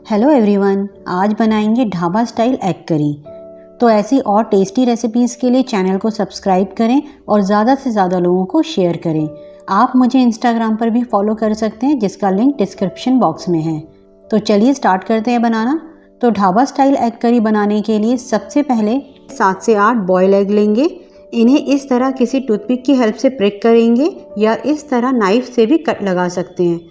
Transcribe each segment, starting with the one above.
Hello everyone, आज बनाएंगे dhaba style egg curry. तो ऐसी और टेस्टी रेसिपीज़ के लिए चैनल को सब्सक्राइब करें और ज़्यादा से ज़्यादा लोगों को शेयर करें। आप मुझे इंस्टाग्राम पर भी फॉलो कर सकते हैं, जिसका लिंक डिस्क्रिप्शन बॉक्स में है। तो चलिए स्टार्ट करते हैं बनाना। तो ढाबा स्टाइल एग करी बनाने के लिए सबसे पहले 7 से 8 बॉयल एग लेंगे। इन्हें इस तरह किसी टूथपिक की हेल्प से प्रिक करेंगे या इस तरह नाइफ से भी कट लगा सकते हैं।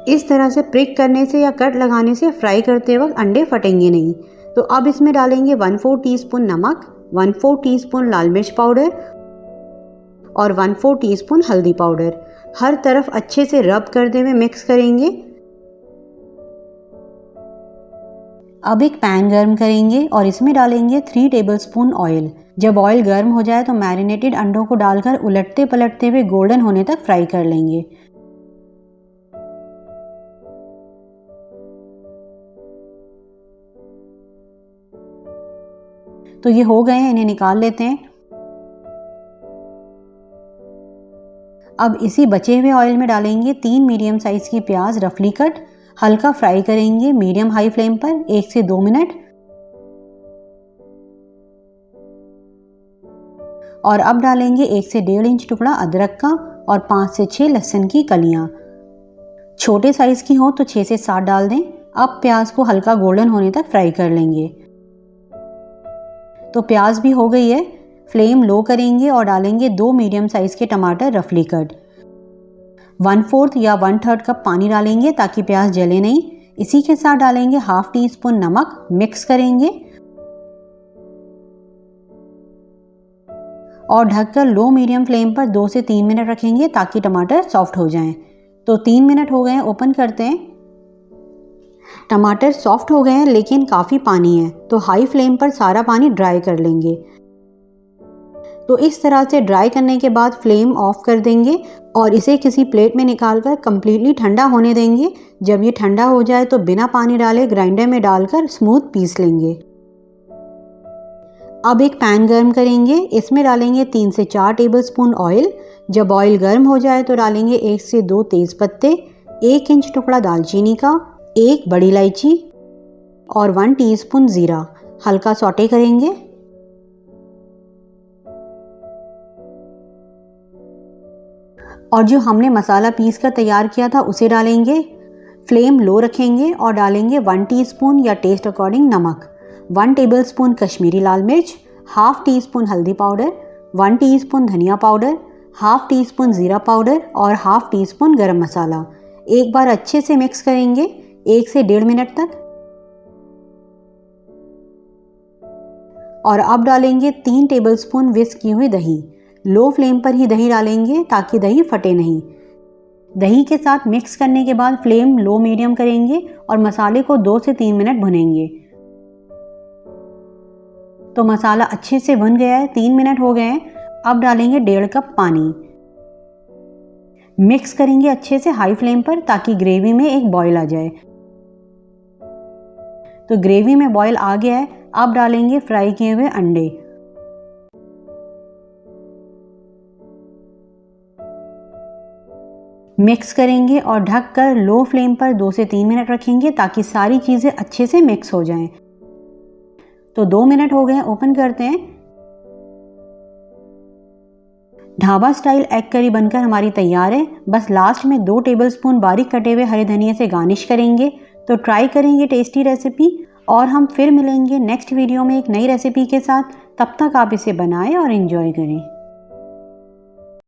इस तरह से प्रिक करने से या कट लगाने से फ्राई करते वक्त अंडे फटेंगे नहीं। तो अब इसमें डालेंगे 1/4 टीस्पून नमक, 1/4 टीस्पून लाल मिर्च पाउडर और 1/4 टीस्पून हल्दी पाउडर। हर तरफ अच्छे से रब करते हुए मिक्स करेंगे। अब एक पैन गर्म करेंगे और इसमें डालेंगे 3 टेबलस्पून ऑयल। जब ऑयल गर्म हो जाए तो मैरिनेटेड अंडों को डालकर उलटते पलटते हुए गोल्डन होने तक फ्राई कर लेंगे। तो ये हो गए हैं, इन्हें निकाल लेते हैं। अब इसी बचे हुए ऑयल में डालेंगे 3 मीडियम साइज की प्याज रफली कट। हल्का फ्राई करेंगे मीडियम हाई फ्लेम पर 1 से 2 मिनट। और अब डालेंगे 1 से 1.5 इंच टुकड़ा अदरक का और 5 से 6 लहसुन की कलियां। छोटे साइज की हो तो 6 से 7 डाल दें। अब प्याज को हल्का गोल्डन होने तक फ्राई कर लेंगे। तो प्याज भी हो गई है। फ्लेम लो करेंगे और डालेंगे 2 मीडियम साइज के टमाटर रफली कट। 1/4 या 1/3 कप पानी डालेंगे ताकि प्याज जले नहीं। इसी के साथ डालेंगे 1/2 टीस्पून नमक। मिक्स करेंगे और ढककर लो मीडियम फ्लेम पर 2 से 3 मिनट रखेंगे ताकि टमाटर सॉफ्ट हो जाएं। तो 3 मिनट हो गए हैं, ओपन करते हैं। टमाटर सॉफ्ट हो गए हैं लेकिन काफ़ी पानी है, तो हाई फ्लेम पर सारा पानी ड्राई कर लेंगे। तो इस तरह से ड्राई करने के बाद फ्लेम ऑफ कर देंगे और इसे किसी प्लेट में निकालकर कम्प्लीटली ठंडा होने देंगे। जब ये ठंडा हो जाए तो बिना पानी डाले ग्राइंडर में डालकर स्मूथ पीस लेंगे। अब एक पैन गर्म करेंगे, इसमें डालेंगे 3 से 4 टेबलस्पून ऑयल। जब ऑयल गर्म हो जाए तो डालेंगे 1 से 2 तेज पत्ते, 1 इंच टुकड़ा दालचीनी का, 1 बड़ी इलायची और 1 टीस्पून जीरा। हल्का सौटे करेंगे। और जो हमने मसाला पीस कर तैयार किया था उसे डालेंगे। फ्लेम लो रखेंगे और डालेंगे 1 टीस्पून या टेस्ट अकॉर्डिंग नमक, 1 टेबलस्पून कश्मीरी लाल मिर्च, 1/2 टीस्पून हल्दी पाउडर, 1 टीस्पून धनिया पाउडर, 1/2 टीस्पून जीरा पाउडर और 1/2 टीस्पून गरम मसाला। एक बार अच्छे से मिक्स करेंगे 1 से 1.5 मिनट तक। और अब डालेंगे 3 टेबलस्पून विस्क की हुई दही। लो फ्लेम पर ही दही डालेंगे ताकि दही फटे नहीं। दही के साथ मिक्स करने के बाद फ्लेम लो मीडियम करेंगे और मसाले को 2 से 3 मिनट भुनेंगे। तो मसाला अच्छे से भुन गया है, 3 मिनट हो गए हैं। अब डालेंगे 1.5 कप पानी। मिक्स करेंगे अच्छे से हाई फ्लेम पर ताकि ग्रेवी में एक बॉयल आ जाए। तो ग्रेवी में बॉयल आ गया है। अब डालेंगे फ्राई किए हुए अंडे। मिक्स करेंगे और ढककर लो फ्लेम पर 2 से 3 मिनट रखेंगे ताकि सारी चीज़ें अच्छे से मिक्स हो जाएं। तो 2 मिनट हो गए हैं, ओपन करते हैं। ढाबा स्टाइल एग करी बनकर हमारी तैयार है। बस लास्ट में 2 टेबलस्पून बारीक कटे हुए हरे धनिया से गार्निश करेंगे। तो ट्राई करेंगे टेस्टी रेसिपी और हम फिर मिलेंगे नेक्स्ट वीडियो में एक नई रेसिपी के साथ। तब तक आप इसे बनाएं और एंजॉय करें।